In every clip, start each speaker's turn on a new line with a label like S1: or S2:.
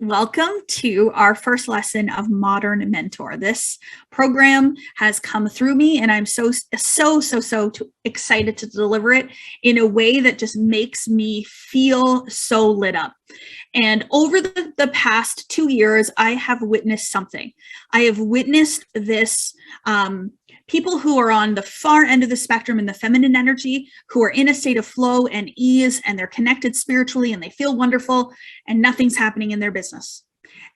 S1: Welcome to our first lesson of Modern Mentor. This program has come through me, and I'm so excited to deliver it in a way that just makes me feel so lit up. And over the past 2 years, I have witnessed something. I have witnessed this people who are on the far end of the spectrum in the feminine energy, who are in a state of flow and ease, and they're connected spiritually and they feel wonderful, and nothing's happening in their business.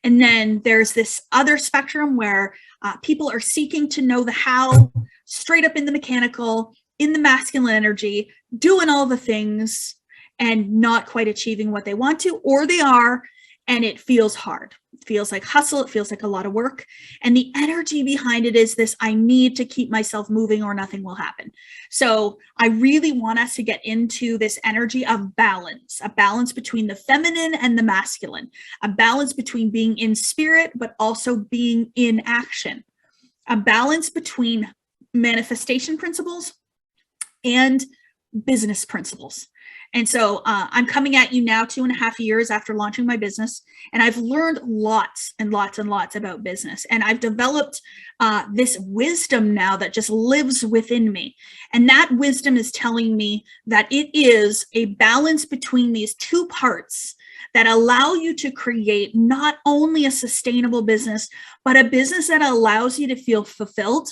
S1: And then there's this other spectrum where people are seeking to know the how, straight up in the mechanical, in the masculine energy, doing all the things and not quite achieving what they want to, or they are, and it feels hard. It feels like hustle. It feels like a lot of work. And the energy behind it is this: I need to keep myself moving or nothing will happen. So I really want us to get into this energy of balance, a balance between the feminine and the masculine, a balance between being in spirit, but also being in action, a balance between manifestation principles and business principles. And so I'm coming at you now 2.5 years after launching my business, and I've learned lots and lots and lots about business. And I've developed this wisdom now that just lives within me. And that wisdom is telling me that it is a balance between these two parts that allow you to create not only a sustainable business, but a business that allows you to feel fulfilled,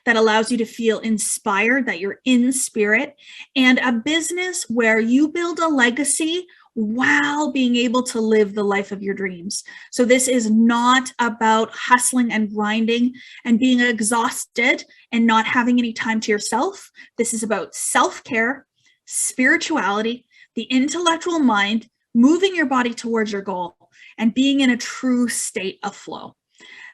S1: that allows you to feel inspired, that you're in spirit, and a business where you build a legacy while being able to live the life of your dreams. So this is not about hustling and grinding and being exhausted and not having any time to yourself. This is about self-care, spirituality, the intellectual mind, moving your body towards your goal, and being in a true state of flow.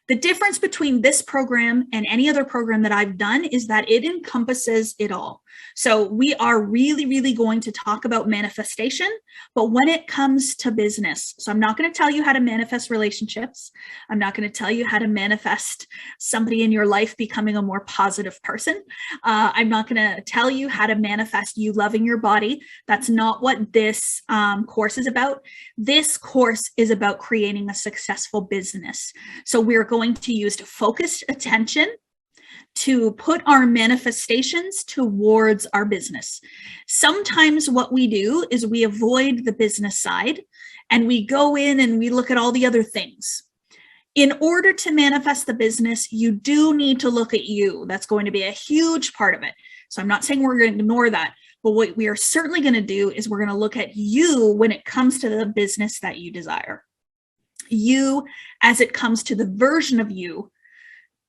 S1: The difference between this program and any other program that I've done is that it encompasses it all. So we are really going to talk about manifestation, but when it comes to business, so I'm not going to tell you how to manifest relationships. I'm not going to tell you how to manifest somebody in your life becoming a more positive person. I'm not going to tell you how to manifest you loving your body. That's not what this course is about. This course is about creating a successful business. So we're going to use focused attention to put our manifestations towards our business. Sometimes what we do is we avoid the business side and we go in and we look at all the other things. In order to manifest the business, you do need to look at you. That's going to be a huge part of it. So I'm not saying we're going to ignore that, but what we are certainly going to do is we're going to look at you when it comes to the business that you desire. You as it comes to the version of you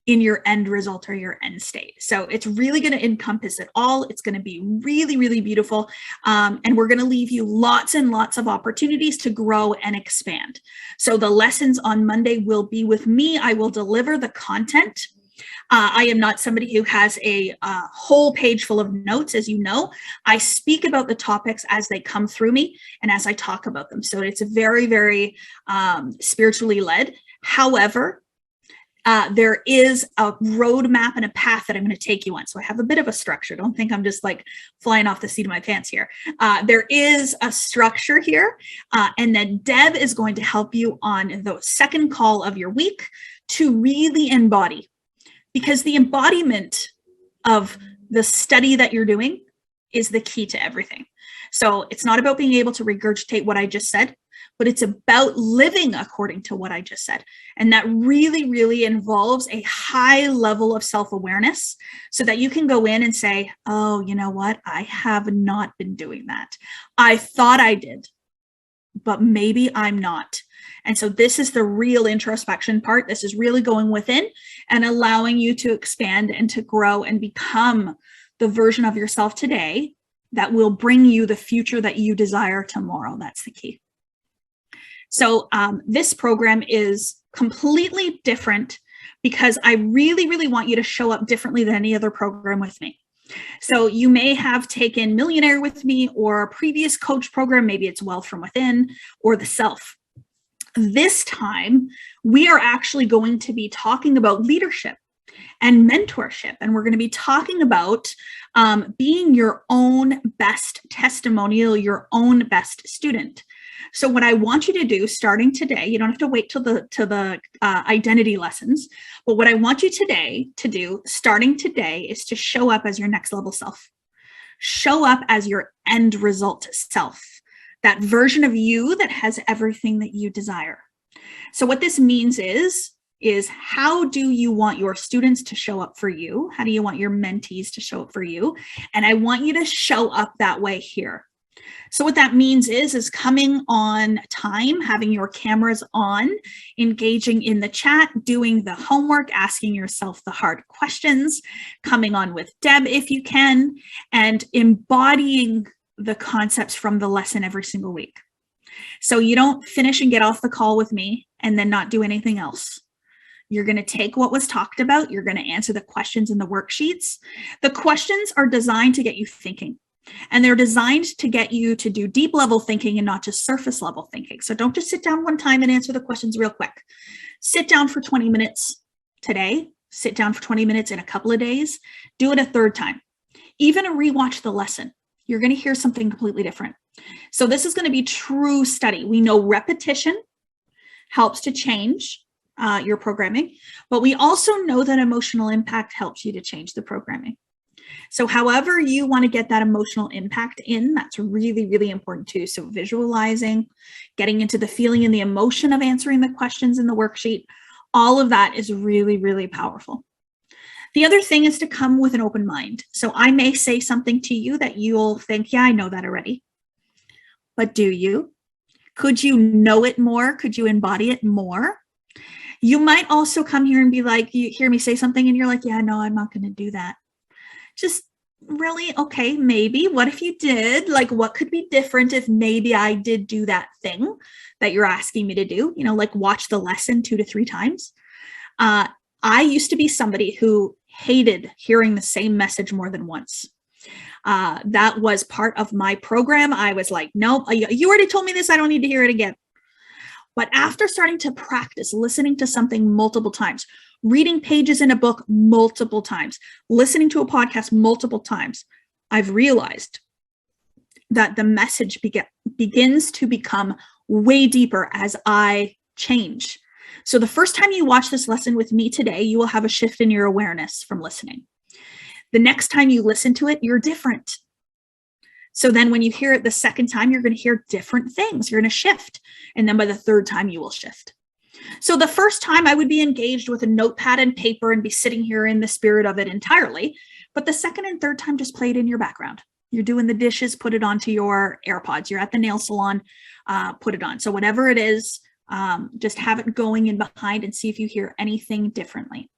S1: in your end result or your end state. So it's really going to encompass it all. It's going to be really beautiful. And we're going to leave you lots and lots of opportunities to grow and expand. So the lessons on Monday will be with me. I will deliver the content. I am not somebody who has a whole page full of notes. As you know, I speak about the topics as they come through me and as I talk about them. So it's very spiritually led. However, there is a roadmap and a path that I'm going to take you on. So I have a bit of a structure. Don't think I'm just like flying off the seat of my pants here. There is a structure here. And then Deb is going to help you on the second call of your week to really embody. Because the embodiment of the study that you're doing is the key to everything. So it's not about being able to regurgitate what I just said, but it's about living according to what I just said. And that really involves a high level of self-awareness so that you can go in and say, oh, you know what? I have not been doing that. I thought I did, but maybe I'm not. And so this is the real introspection part. This is really going within and allowing you to expand and to grow and become the version of yourself today that will bring you the future that you desire tomorrow. That's the key. So this program is completely different because I really want you to show up differently than any other program with me. So you may have taken Millionaire with me or a previous coach program. Maybe it's Wealth from Within or the Self. This time, we are actually going to be talking about leadership. and mentorship. And we're going to be talking about being your own best testimonial, your own best student. So what I want you to do starting today, you don't have to wait till the identity lessons, but what I want you today to do starting today is to show up as your next level self. Show up as your end result self, that version of you that has everything that you desire. So what this means is how do you want your students to show up for you? How do you want your mentees to show up for you? And I want you to show up that way here. So what that means is coming on time, having your cameras on, engaging in the chat, doing the homework, asking yourself the hard questions, coming on with Deb if you can, and embodying the concepts from the lesson every single week. So you don't finish and get off the call with me and then not do anything else. You're going to take what was talked about. You're going to answer the questions in the worksheets. The questions are designed to get you thinking. And they're designed to get you to do deep level thinking and not just surface level thinking. So don't just sit down one time and answer the questions real quick. Sit down for 20 minutes today. Sit down for 20 minutes in a couple of days. Do it a third time. Even rewatch the lesson. You're going to hear something completely different. So this is going to be true study. We know repetition helps to change your programming, but we also know that emotional impact helps you to change the programming. So however you want to get that emotional impact in, that's really, really important too. So visualizing, getting into the feeling and the emotion of answering the questions in the worksheet, all of that is really, really powerful. The other thing is to come with an open mind. So I may say something to you that you'll think, yeah, I know that already. But do you? Could you know it more? Could you embody it more? You might also come here and be like, you hear me say something and you're like, yeah, no, I'm not going to do that. Just really, okay, maybe. What if you did? Like, what could be different if maybe I did do that thing that you're asking me to do? You know, like watch the lesson 2 to 3 times. I used to be somebody who hated hearing the same message more than once. That was part of my program. I was like, no, you already told me this. I don't need to hear it again. But after starting to practice listening to something multiple times, reading pages in a book multiple times, listening to a podcast multiple times, I've realized that the message begins to become way deeper as I change. So the first time you watch this lesson with me today, you will have a shift in your awareness from listening. The next time you listen to it, you're different. So then when you hear it the second time, you're going to hear different things. You're going to shift. And then by the third time, you will shift. So the first time I would be engaged with a notepad and paper and be sitting here in the spirit of it entirely. But the second and third time, just play it in your background. You're doing the dishes, put it onto your AirPods. You're at the nail salon, put it on. So whatever it is, just have it going in behind and see if you hear anything differently.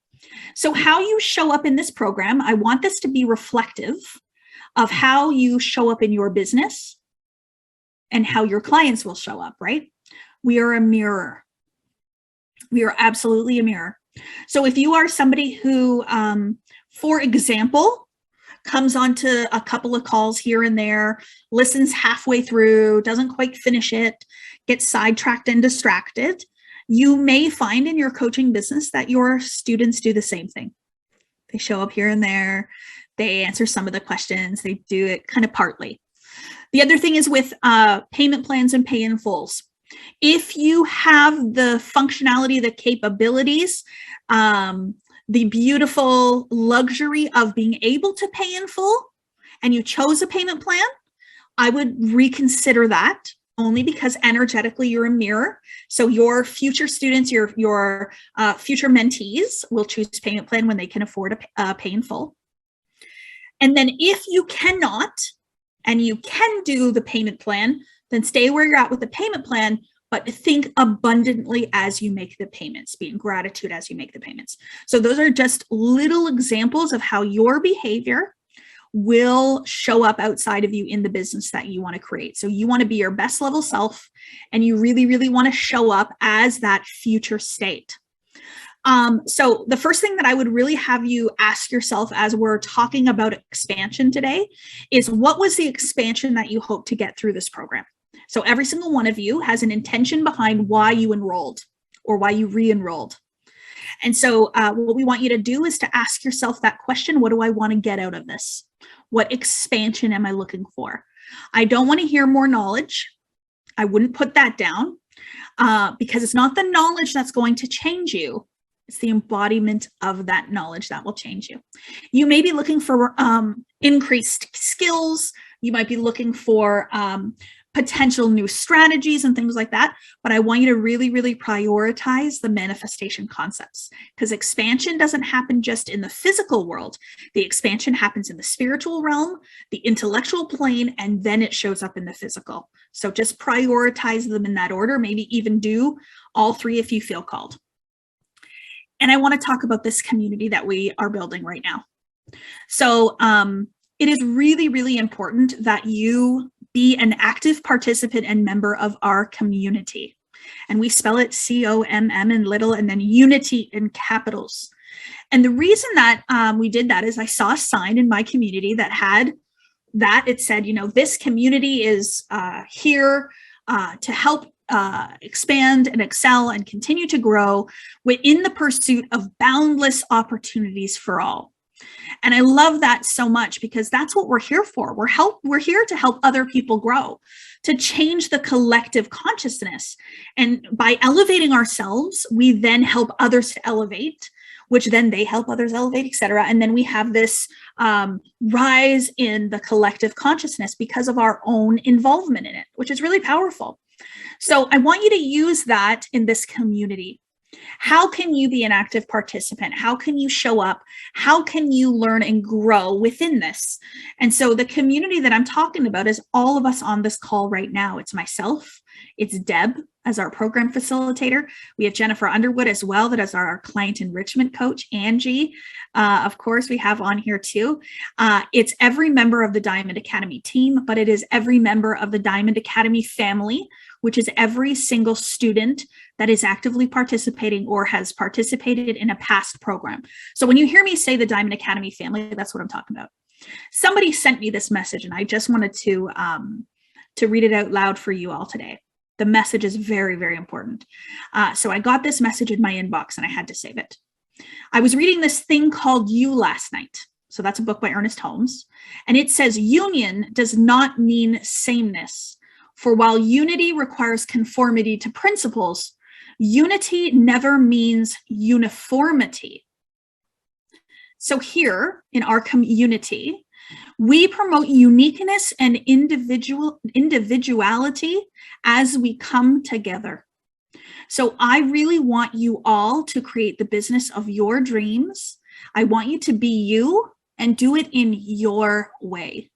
S1: So how you show up in this program, I want this to be reflective of how you show up in your business and how your clients will show up, right? We are a mirror. We are absolutely a mirror. So if you are somebody who, for example, comes onto a couple of calls here and there, listens halfway through, doesn't quite finish it, gets sidetracked and distracted, you may find in your coaching business that your students do the same thing. They show up here and there, they answer some of the questions, they do it kind of partly. The other thing is with payment plans and pay in fulls. If you have the functionality, the capabilities, the beautiful luxury of being able to pay in full, and you chose a payment plan, I would reconsider that only because energetically you're a mirror. So your future students, your future mentees will choose payment plan when they can afford a pay in full. And then if you cannot, and you can do the payment plan, then stay where you're at with the payment plan, but think abundantly as you make the payments, be in gratitude as you make the payments. So those are just little examples of how your behavior will show up outside of you in the business that you want to create. So you want to be your best level self, and you really, really want to show up as that future state. So the first thing that I would really have you ask yourself as we're talking about expansion today is, what was the expansion that you hope to get through this program? So every single one of you has an intention behind why you enrolled or why you re-enrolled. And so what we want you to do is to ask yourself that question: what do I want to get out of this? What expansion am I looking for? I don't want to hear more knowledge. I wouldn't put that down because it's not the knowledge that's going to change you. It's the embodiment of that knowledge that will change you. You may be looking for increased skills. You might be looking for potential new strategies and things like that. But I want you to really, really prioritize the manifestation concepts, because expansion doesn't happen just in the physical world. The expansion happens in the spiritual realm, the intellectual plane, and then it shows up in the physical. So just prioritize them in that order, maybe even do all three if you feel called. And I want to talk about this community that we are building right now. So it is really, really important that you be an active participant and member of our community. And we spell it COMM in little and then unity in capitals. And the reason that we did that is I saw a sign in my community that had that. It said, this community is here to help expand and excel and continue to grow within the pursuit of boundless opportunities for all. And I love that so much, because that's what we're here for. We're here to help other people grow, to change the collective consciousness. And by elevating ourselves, we then help others to elevate, which then they help others elevate, etc. And then we have this rise in the collective consciousness because of our own involvement in it, which is really powerful. So I want you to use that in this community. How can you be an active participant? How can you show up? How can you learn and grow within this? And so the community that I'm talking about is all of us on this call right now. It's myself, it's Deb as our program facilitator. We have Jennifer Underwood as well, that is our client enrichment coach. Angie, of course, we have on here too. It's every member of the Diamond Academy team, but it is every member of the Diamond Academy family, which is every single student that is actively participating or has participated in a past program. So when you hear me say the Diamond Academy family, that's what I'm talking about. Somebody sent me this message, and I just wanted to read it out loud for you all today. The message is very, very important. So I got this message in my inbox and I had to save it. I was reading this thing called You last night. So that's a book by Ernest Holmes. And it says, union does not mean sameness. For while unity requires conformity to principles, unity never means uniformity. So here in our community, we promote uniqueness and individuality as we come together. So I really want you all to create the business of your dreams. I want you to be you and do it in your way.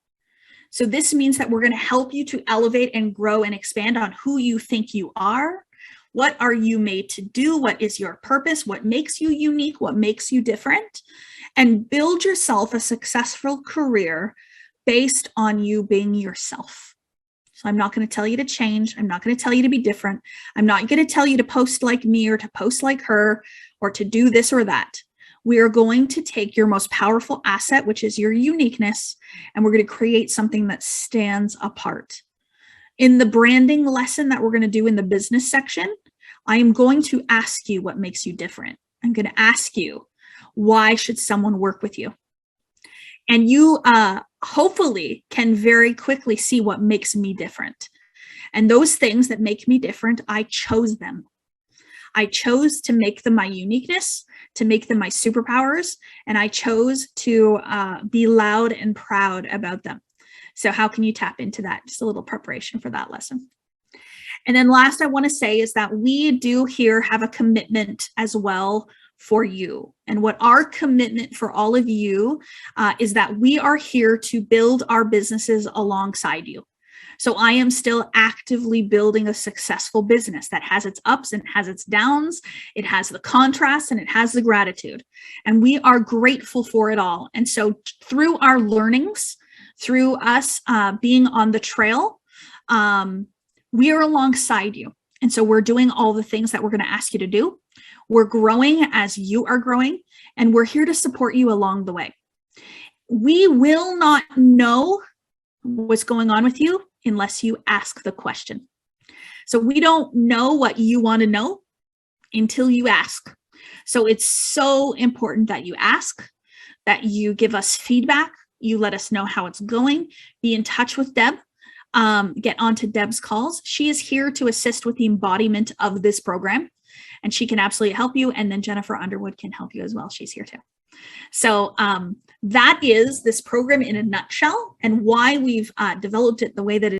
S1: So this means that we're going to help you to elevate and grow and expand on who you think you are. What are you made to do? What is your purpose? What makes you unique? What makes you different? And build yourself a successful career based on you being yourself. So I'm not going to tell you to change. I'm not going to tell you to be different. I'm not going to tell you to post like me or to post like her or to do this or that. We are going to take your most powerful asset, which is your uniqueness, and we're going to create something that stands apart. In the branding lesson that we're going to do in the business section, I am going to ask you what makes you different. I'm going to ask you, why should someone work with you? And you hopefully can very quickly see what makes me different. And those things that make me different, I chose them. I chose to make them my uniqueness, to make them my superpowers, and I chose to be loud and proud about them. So how can you tap into that? Just a little preparation for that lesson. And then last I want to say is that we do here have a commitment as well for you. And what our commitment for all of you is that we are here to build our businesses alongside you. So I am still actively building a successful business that has its ups and has its downs. It has the contrast and it has the gratitude. And we are grateful for it all. And so through our learnings, through us being on the trail, we are alongside you. And so we're doing all the things that we're going to ask you to do. We're growing as you are growing, and we're here to support you along the way. We will not know what's going on with you unless you ask the question. So we don't know what you want to know until you ask. So it's so important that you ask, that you give us feedback, you let us know how it's going, be in touch with Deb, get onto Deb's calls. She is here to assist with the embodiment of this program, and she can absolutely help you. And then Jennifer Underwood can help you as well. She's here too. So that is this program in a nutshell, and why we've developed it the way that it